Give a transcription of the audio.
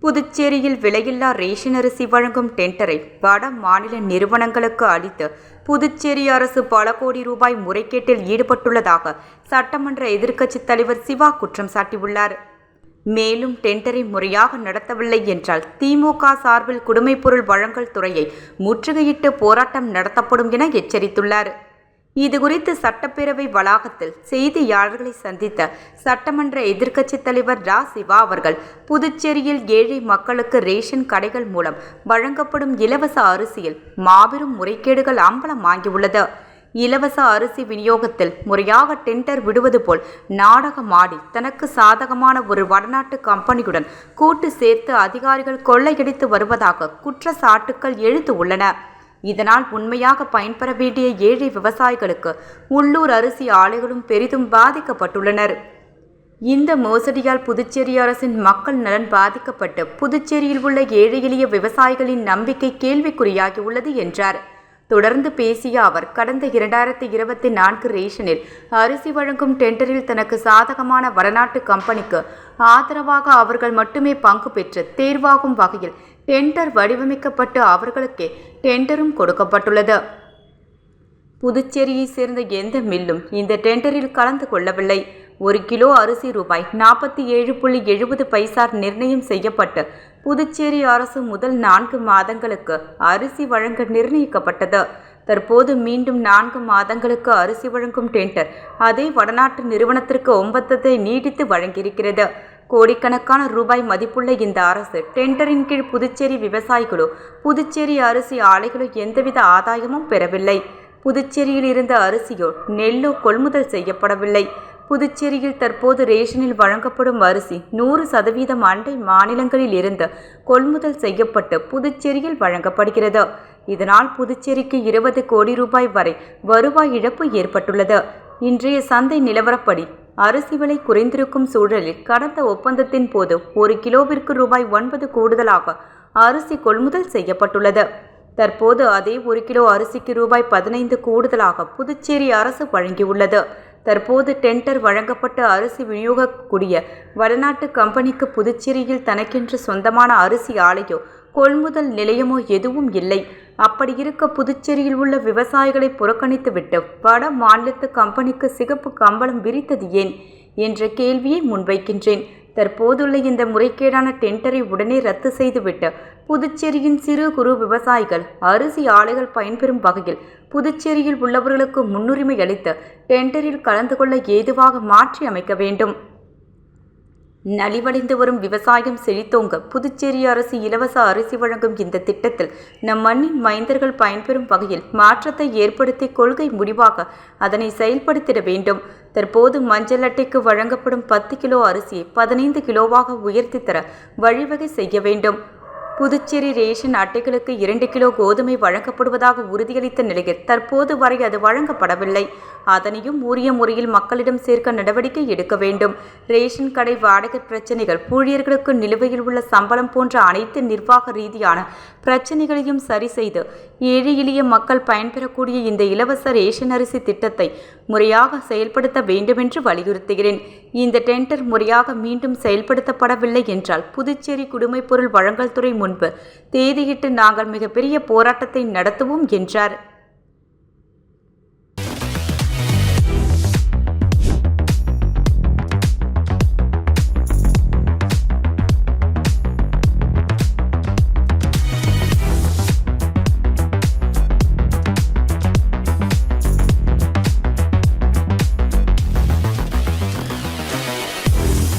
புதுச்சேரியில் விலையில்லா ரேஷன் அரிசி வழங்கும் டெண்டரை வட மாநில நிறுவனங்களுக்கு அளித்து புதுச்சேரி அரசு பல கோடி ரூபாய் முறைகேட்டில் ஈடுபட்டுள்ளதாக சட்டமன்ற எதிர்க்கட்சித் தலைவர் சிவா குற்றம் சாட்டியுள்ளார். மேலும் டெண்டரை முறையாக நடத்தவில்லை என்றால் திமுக சார்பில் குடிமைப்பொருள் வழங்கல் துறையை முற்றுகையிட்டு போராட்டம் நடத்தப்படும் என எச்சரித்துள்ளார். இதுகுறித்து சட்டப்பேரவை வளாகத்தில் செய்தியாளர்களை சந்தித்த சட்டமன்ற எதிர்க்கட்சித் தலைவர் ரா. சிவா அவர்கள், புதுச்சேரியில் ஏழை மக்களுக்கு ரேஷன் கடைகள் மூலம் வழங்கப்படும் இலவச அரிசியில் மாபெரும் முறைகேடுகள் அம்பலமாகியுள்ளது. இலவச அரிசி விநியோகத்தில் முறையாக டெண்டர் விடுவது போல் நாடகமாடி தனக்கு சாதகமான ஒரு வடநாட்டு கம்பெனியுடன் கூட்டு சேர்த்து அதிகாரிகள் கொள்ளையடித்து வருவதாக குற்றச்சாட்டுக்கள் எழுந்து உள்ளன. இதனால் உண்மையாக பயன்பெற வேண்டிய ஏழை விவசாயிகளுக்கு உள்ளூர் அரிசி ஆலைகளும் பெரிதும் பாதிக்கப்பட்டுள்ளனர். இந்த மோசடியால் புதுச்சேரி அரசின் மக்கள் நலன் பாதிக்கப்பட்டு புதுச்சேரியில் உள்ள ஏழை எளிய விவசாயிகளின் நம்பிக்கை கேள்விக்குறியாகி உள்ளது என்றார். தொடர்ந்து பேசிய அவர், கடந்த 2024 ரேஷனில் அரிசி வழங்கும் டெண்டரில் தனக்கு சாதகமான வடநாட்டு கம்பெனிக்கு ஆதரவாக அவர்கள் மட்டுமே பங்கு பெற்று தேர்வாகும் வகையில் டெண்டர் வடிவமைக்கப்பட்டு அவர்களுக்கே டெண்டரும் கொடுக்கப்பட்டுள்ளது. புதுச்சேரியை சேர்ந்த எந்த மில்லும் இந்த டெண்டரில் கலந்து கொள்ளவில்லை. 1 கிலோ அரிசி ரூபாய் 47.70 நிர்ணயம் செய்யப்பட்டு புதுச்சேரி அரசு முதல் 4 மாதங்களுக்கு அரிசி வழங்க நிர்ணயிக்கப்பட்டது. தற்போது மீண்டும் 4 மாதங்களுக்கு அரிசி வழங்கும் டெண்டர் அதே வடநாட்டு நிறுவனத்திற்கு ஒப்பந்தத்தை நீடித்து வழங்கியிருக்கிறது. கோடிக்கணக்கான ரூபாய் மதிப்புள்ள இந்த அரசு டெண்டரின் கீழ் புதுச்சேரி விவசாயிகளோ புதுச்சேரி அரிசி ஆலைகளோ எந்தவித ஆதாயமும் பெறவில்லை. புதுச்சேரியில் இருந்த அரிசியோ நெல்லோ கொள்முதல் செய்யப்படவில்லை. புதுச்சேரியில் தற்போது ரேஷனில் வழங்கப்படும் அரிசி 100% அண்டை மாநிலங்களில் இருந்து கொள்முதல் செய்யப்பட்டு புதுச்சேரியில் வழங்கப்படுகிறது. இதனால் புதுச்சேரிக்கு 20 கோடி ரூபாய் வரை வருவாய் இழப்பு ஏற்பட்டுள்ளது. இன்றைய சந்தை நிலவரப்படி அரிசி விலை குறைந்திருக்கும் சூழலில் கடந்த ஒப்பந்தத்தின் போது 1 கிலோவிற்கு ரூபாய் 9 கூடுதலாக அரிசி கொள்முதல் செய்யப்பட்டுள்ளது. தற்போது அதே 1 கிலோ அரிசிக்கு ரூபாய் 15 கூடுதலாக புதுச்சேரி அரசு வழங்கியுள்ளது. தற்போது டெண்டர் வழங்கப்பட்ட அரிசி விநியோகக்கூடிய வடநாட்டு கம்பெனிக்கு புதுச்சேரியில் தனக்கென்று சொந்தமான அரிசி ஆலையோ கொள்முதல் நிலையமோ எதுவும் இல்லை. அப்படி இருக்க புதுச்சேரியில் உள்ள விவசாயிகளை புறக்கணித்துவிட்டு வட மாநிலத்து கம்பெனிக்கு சிகப்பு கம்பளம் விரித்தது ஏன் என்ற கேள்வியை முன்வைக்கின்றேன். தற்போதுள்ள இந்த முறைகேடான டெண்டரை உடனே ரத்து செய்துவிட்டு புதுச்சேரியின் சிறு குறு விவசாயிகள் அரிசி ஆலைகள் பயன்பெறும் வகையில் புதுச்சேரியில் உள்ளவர்களுக்கு முன்னுரிமை அளித்து டெண்டரில் கலந்து கொள்ள ஏதுவாக மாற்றி அமைக்க வேண்டும். நலிவடைந்து வரும் விவசாயம் செழித்தோங்க புதுச்சேரி அரசு இலவச அரிசி வழங்கும் இந்த திட்டத்தில் நம் மண்ணின் மைந்தர்கள் பயன்பெறும் வகையில் மாற்றத்தை ஏற்படுத்தி கொள்கை முடிவாக அதனை செயல்படுத்திட வேண்டும். தற்போது மஞ்சள் அட்டைக்கு வழங்கப்படும் 10 கிலோ அரிசியை 15 கிலோவாக உயர்த்தி தர வழிவகை செய்ய வேண்டும். புதுச்சேரி ரேஷன் அட்டைகளுக்கு 2 கிலோ கோதுமை வழங்கப்படுவதாக உறுதியளித்த நிலையில் தற்போது வரை அது வழங்கப்படவில்லை. அதனையும் உரிய முறையில் மக்களிடம் சேர்க்க நடவடிக்கை எடுக்க வேண்டும். ரேஷன் கடை வாடகை பிரச்சினைகள், ஊழியர்களுக்கு நிலுவையில் உள்ள சம்பளம் போன்ற அனைத்து நிர்வாக ரீதியான பிரச்சினைகளையும் சரி செய்து ஏழை எளிய மக்கள் பயன்பெறக்கூடிய இந்த இலவச ரேஷன் அரிசி திட்டத்தை முறையாக செயல்படுத்த வேண்டுமென்று வலியுறுத்துகிறேன். இந்த டெண்டர் முறையாக மீண்டும் செயல்படுத்தப்படவில்லை என்றால் புதுச்சேரி குடிமைப்பொருள் வழங்கல் துறை முன்பு தேதியிட்டு நாங்கள் மிகப்பெரிய போராட்டத்தை நடத்துவோம் என்றார்.